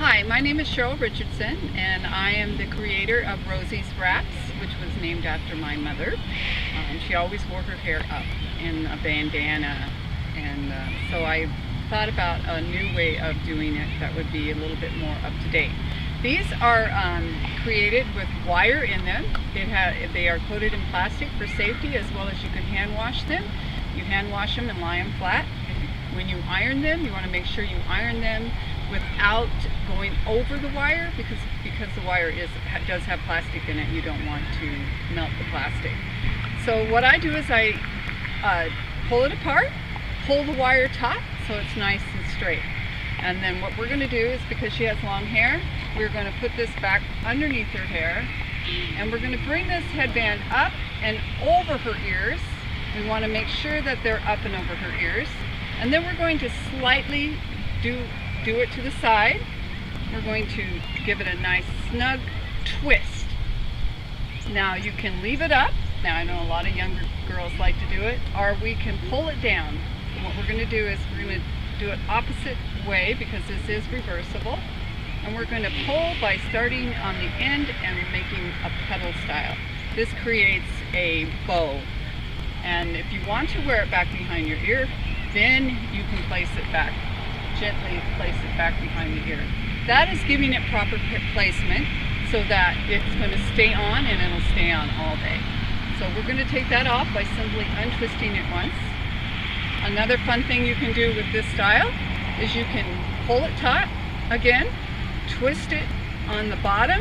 Hi, my name is Cheryl Richardson, and I am the creator of Rosie's Wraps, which was named after my mother. She always wore her hair up in a bandana, and so I thought about a new way of doing it that would be a little bit more up to date. These are created with wire in them. They are coated in plastic for safety, as well as you can hand wash them. You hand wash them and lie them flat. When you iron them, you want to make sure you iron them without going over the wire, because the wire does have plastic in it. You don't want to melt the plastic. So what I do is I pull it apart, pull the wire taut so it's nice and straight. And then what we're going to do is, because she has long hair, we're going to put this back underneath her hair, and we're going to bring this headband up and over her ears. We want to make sure that they're up and over her ears. And then we're going to slightly do it to the side. We're going to give it a nice snug twist. Now you can leave it up. Now I know a lot of younger girls like to do it, or we can pull it down. And what we're going to do is we're going to do it opposite way, because this is reversible. And we're going to pull by starting on the end and making a petal style. This creates a bow. And if you want to wear it back behind your ear, then you can place it back, gently place it back behind the ear. That is giving it proper placement so that it's going to stay on, and it'll stay on all day. So we're going to take that off by simply untwisting it once. Another fun thing you can do with this style is you can pull it taut again, twist it on the bottom,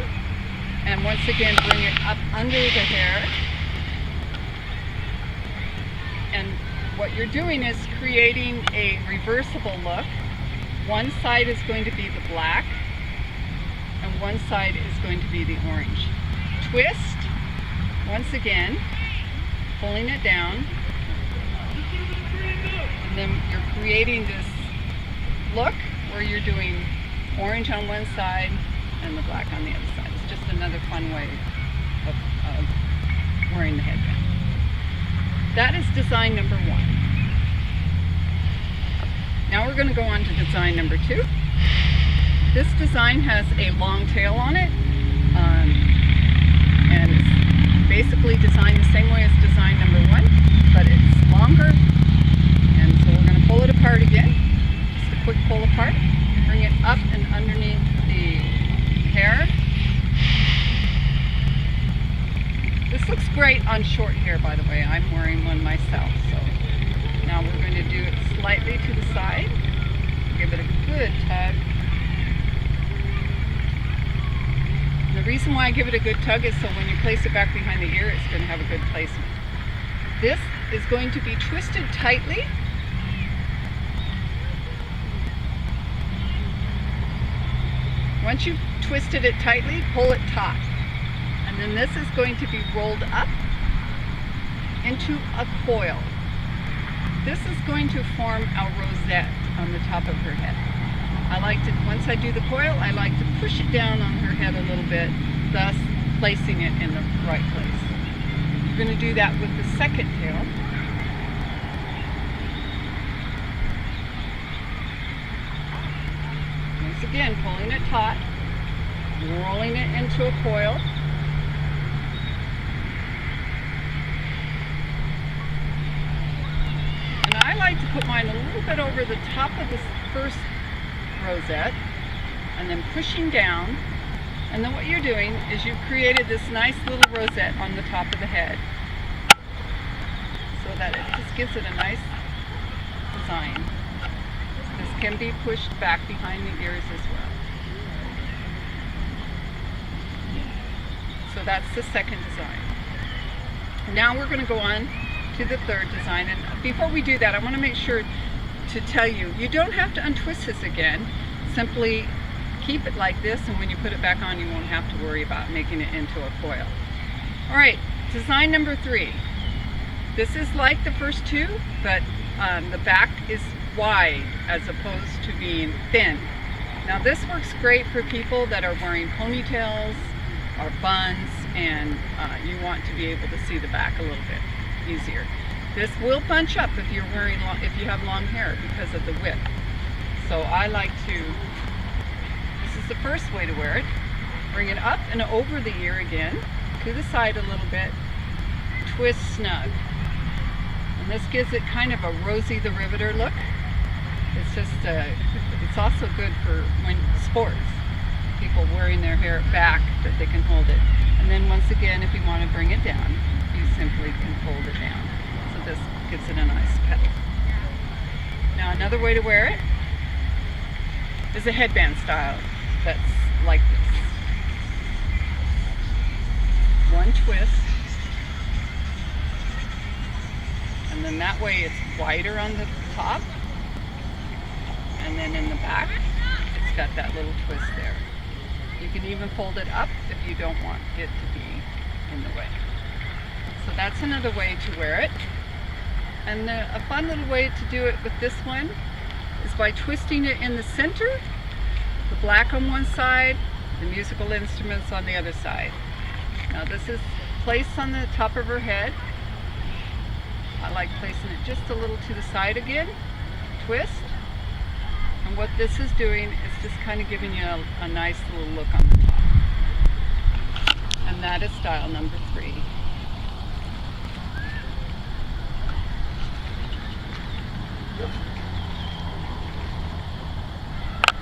and once again bring it up under the hair. And what you're doing is creating a reversible look. One side is going to be the black, and one side is going to be the orange. Twist, once again, pulling it down, and then you're creating this look where you're doing orange on one side and the black on the other side. It's just another fun way of wearing the headband. That is design number 1. Now we're going to go on to design number 2. This design has a long tail on it, and it's basically designed the same way as design number 1, but it's longer. And so we're going to pull it apart again. Just a quick pull apart. Bring it up and underneath the hair. This looks great on short hair, by the way. I'm wearing one myself. So now we're going to do it slightly to the side. Give it a good tug. The reason why I give it a good tug is so when you place it back behind the ear, it's going to have a good placement. This is going to be twisted tightly. Once you've twisted it tightly, pull it taut. And then this is going to be rolled up into a coil. This is going to form a rosette on the top of her head. I like to, once I do the coil, I like to push it down on her head a little bit, thus placing it in the right place. We're going to do that with the second tail. Once again, pulling it taut, rolling it into a coil. I like to put mine a little bit over the top of this first rosette, and then pushing down. And then what you're doing is you've created this nice little rosette on the top of the head, so that it just gives it a nice design. This can be pushed back behind the ears as well. So that's the second design. Now we're going to go on to the third design, and before we do that, I want to make sure to tell you, you don't have to untwist this again. Simply keep it like this, and when you put it back on, you won't have to worry about making it into a coil. Alright, design number 3. This is like the first two, but the back is wide as opposed to being thin. Now this works great for people that are wearing ponytails or buns, and you want to be able to see the back a little bit easier. This will bunch up if you're wearing if you have long hair because of the width. So I like to, this is the first way to wear it. Bring it up and over the ear again, to the side a little bit, twist snug. And this gives it kind of a Rosie the Riveter look. It's just, it's also good for when sports, people wearing their hair back, that they can hold it. And then once again, if you want to bring it down, you simply can fold it down. So this gives it a nice petal. Now another way to wear it is a headband style that's like this. One twist, and then that way it's wider on the top, and then in the back it's got that little twist there. You can even fold it up if you don't want it to be in the way. So that's another way to wear it. And a fun little way to do it with this one is by twisting it in the center, the black on one side, the musical instruments on the other side. Now this is placed on the top of her head. I like placing it just a little to the side again, twist. And what this is doing is just kind of giving you a nice little look on the top. And that is style number 3.